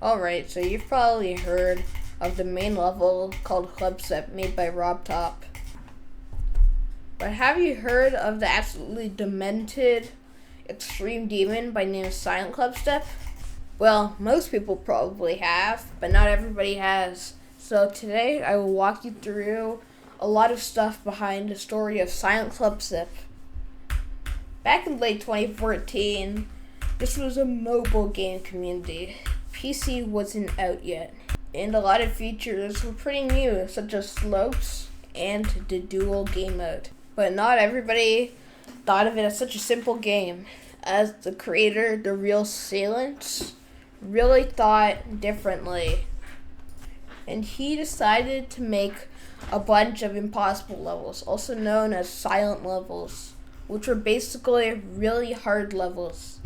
Alright, so you've probably heard of the main level called Clubstep made by Rob Top. But have you heard of the absolutely demented extreme demon by name of Silent Clubstep? Well, most people probably have, but not everybody has. So today I will walk you through a lot of stuff behind the story of Silent Clubstep. Back in late 2014, this was a mobile game community. PC wasn't out yet, and a lot of features were pretty new, such as slopes and the dual game mode. But not everybody thought of it as such a simple game, as the creator, the real Silence, really thought differently. And he decided to make a bunch of impossible levels, also known as silent levels, which were basically really hard levels.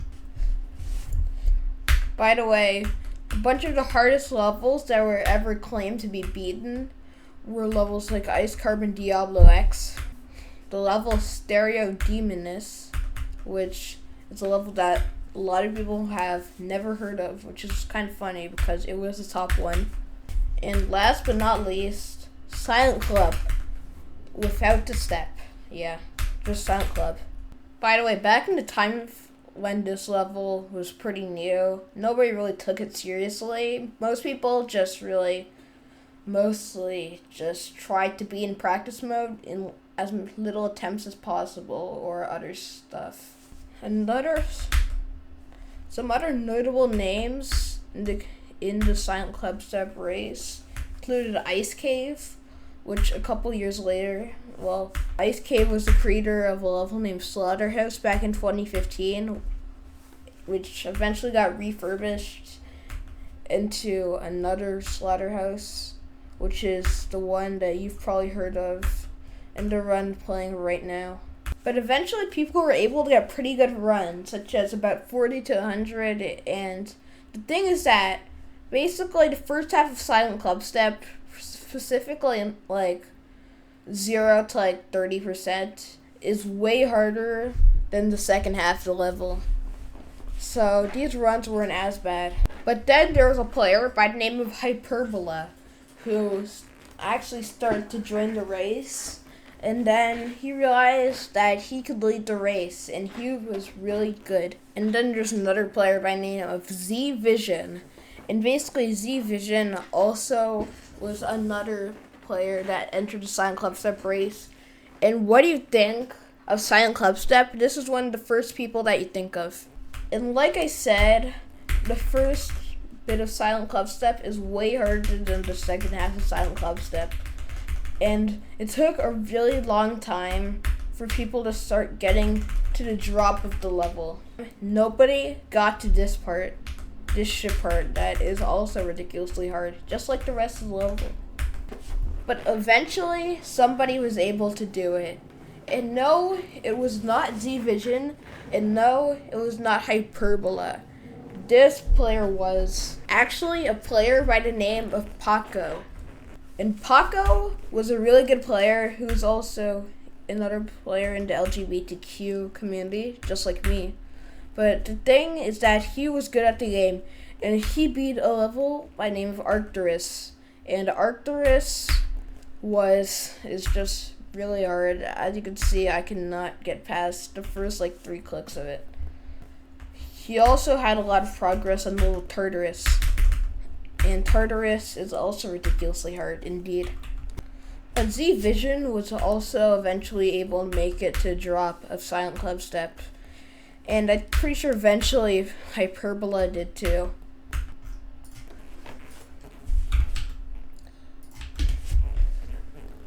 By the way, a bunch of the hardest levels that were ever claimed to be beaten were levels like Ice Carbon Diablo X, the level Stereo Demoness, which is a level that a lot of people have never heard of, which is kind of funny because it was the top one. And last but not least, Silent Club, without the step. Yeah, just Silent Club. By the way, back in the time when this level was pretty new, nobody really took it seriously. Most people mostly just tried to be in practice mode in as little attempts as possible or other stuff. Some other notable names in the Silent Clubstep race included Ice Cave, which a couple years later, Ice Cave was the creator of a level named Slaughterhouse back in 2015, which eventually got refurbished into another Slaughterhouse, which is the one that you've probably heard of and the run playing right now. But eventually people were able to get pretty good runs, such as about 40 to 100, and the thing is that basically the first half of Silent Clubstep, specifically like 0 to 30%, is way harder than the second half of the level. So these runs weren't as bad. But then there was a player by the name of Hyperbola who actually started to join the race. And then he realized that he could lead the race, and he was really good. And then there's another player by the name of Z Vision. And basically Z Vision also was another player that entered the Silent Clubstep race. And what do you think of Silent Clubstep? This is one of the first people that you think of. And like I said, the first bit of Silent Clubstep is way harder than the second half of Silent Clubstep. And it took a really long time for people to start getting to the drop of the level. Nobody got to this ship part that is also ridiculously hard, just like the rest of the level. But eventually, somebody was able to do it. And no, it was not Z-Vision, and no, it was not Hyperbola. This player was actually a player by the name of Paco. And Paco was a really good player who's also another player in the LGBTQ community, just like me. But the thing is that he was good at the game, and he beat a level by the name of Arcturus. And Arcturus is just really hard. As you can see, I cannot get past the first 3 clicks of it. He also had a lot of progress on little Tartarus. And Tartarus is also ridiculously hard indeed. But Z Vision was also eventually able to make it to the drop of Silent Clubstep. And I'm pretty sure eventually Hyperbola did too.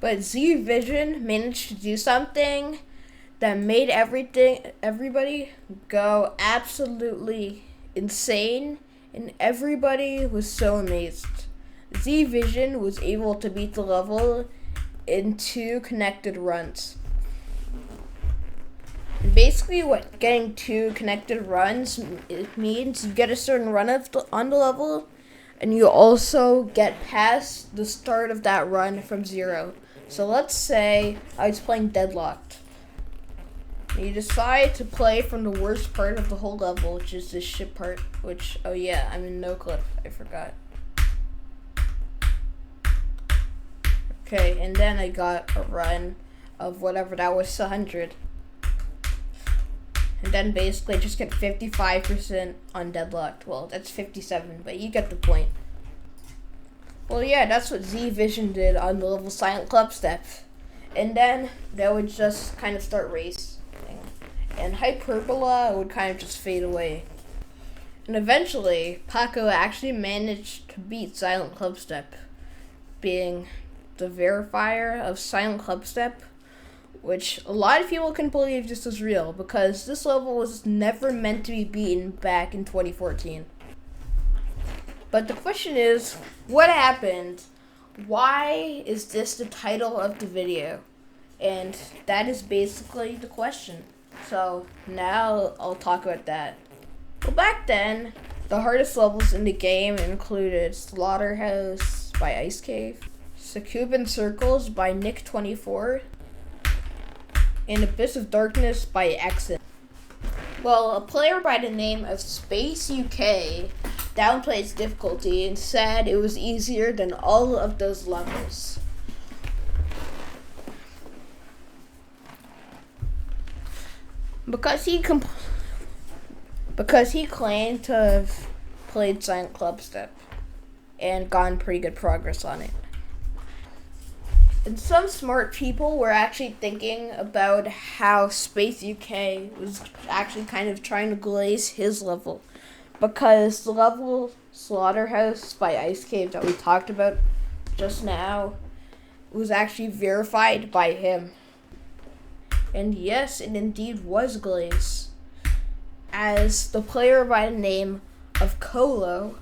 But Z Vision managed to do something that made everybody go absolutely insane, and everybody was so amazed. Z Vision was able to beat the level in 2 connected runs. And basically what getting 2 connected runs means, you get a certain run on the level, and you also get past the start of that run from 0. So let's say I was playing Deadlocked. You decide to play from the worst part of the whole level, which is this ship part, which, oh yeah, I'm in no clip, I forgot. Okay, and then I got a run of whatever that was, 100. And then basically just get 55% on deadlocked. Well, that's 57, but you get the point. Well, yeah, that's what Z Vision did on the level Silent Clubstep. And then they would just kind of start racing. And Hyperbola would kind of just fade away. And eventually, Paco actually managed to beat Silent Clubstep, being the verifier of Silent Clubstep, which a lot of people can believe this was real, because this level was never meant to be beaten back in 2014. But the question is, what happened? Why is this the title of the video? And that is basically the question. So now I'll talk about that. Well, back then, the hardest levels in the game included Slaughterhouse by Ice Cave, Succuban Circles by Nick24, and Abyss of Darkness by Exit. Well, a player by the name of Space UK downplayed its difficulty and said it was easier than all of those levels. Because he claimed to have played Silent Clubstep and gotten pretty good progress on it. And some smart people were actually thinking about how Space UK was actually kind of trying to glaze his level, because the level Slaughterhouse by Ice Cave that we talked about just now was actually verified by him. And yes, it indeed was glaze, as the player by the name of Colo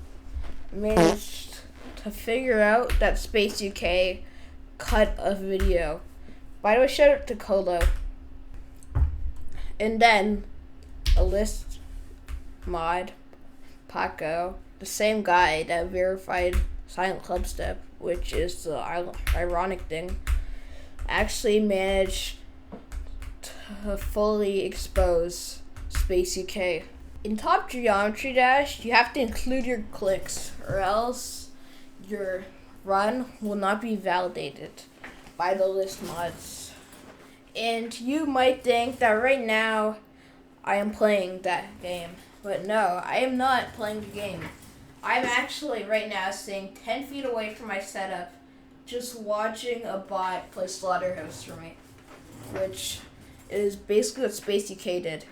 managed to figure out that Space UK cut a video. By the way, shout out to Colo. And then a list mod, Paco, the same guy that verified Silent Clubstep, which is the ironic thing, actually managed to fully expose Space UK. In Top Geometry Dash, you have to include your clicks, or else your run will not be validated by the list mods. And you might think that right now I am playing that game, but no, I am not playing the game. I'm actually right now staying 10 feet away from my setup, just watching a bot play Slaughterhouse for me, which is basically what Space UK did.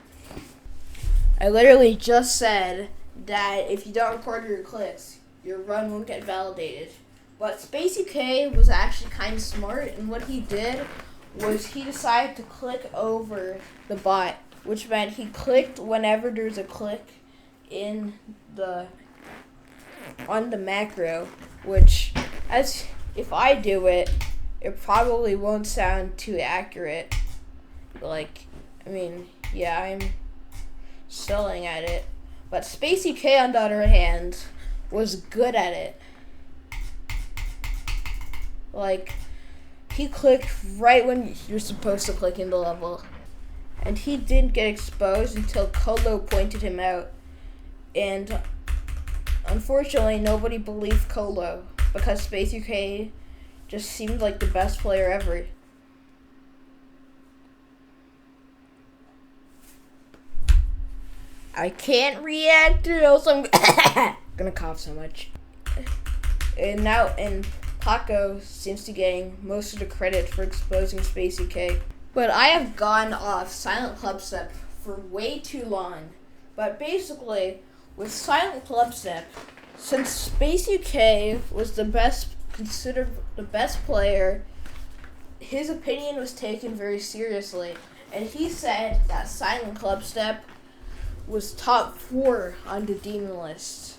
I literally just said that if you don't record your clicks, your run won't get validated. But Space UK was actually kind of smart, and what he did was he decided to click over the bot, which meant he clicked whenever there's a click on the macro, which, as if I do it, it probably won't sound too accurate. I'm selling at it. But Space UK, on the other hand, was good at it. He clicked right when you're supposed to click in the level. And he didn't get exposed until Colo pointed him out. And unfortunately, nobody believed Colo, because Space UK just seemed like the best player ever. I can't react to those. I'm gonna cough so much. And Paco seems to gain most of the credit for exposing Space UK. But I have gone off Silent Clubstep for way too long. But basically, with Silent Clubstep, since Space UK was considered the best player, his opinion was taken very seriously. And he said that Silent Clubstep was top 4 on the demon list.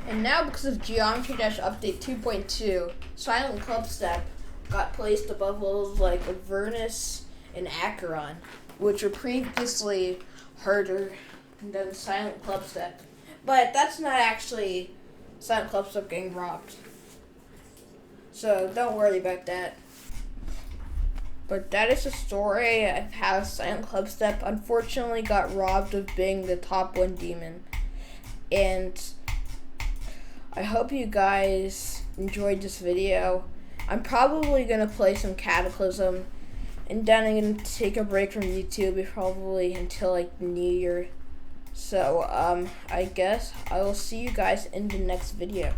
And now, because of Geometry Dash Update 2.2, Silent Clubstep got placed above levels like Avernus and Acheron, which were previously harder than Silent Clubstep. But that's not actually Silent Clubstep getting robbed, so don't worry about that. But that is the story of how Silent Clubstep unfortunately got robbed of being the top 1 demon. And I hope you guys enjoyed this video. I'm probably gonna play some Cataclysm, and then I'm gonna take a break from YouTube probably until like New Year. So I guess I will see you guys in the next video.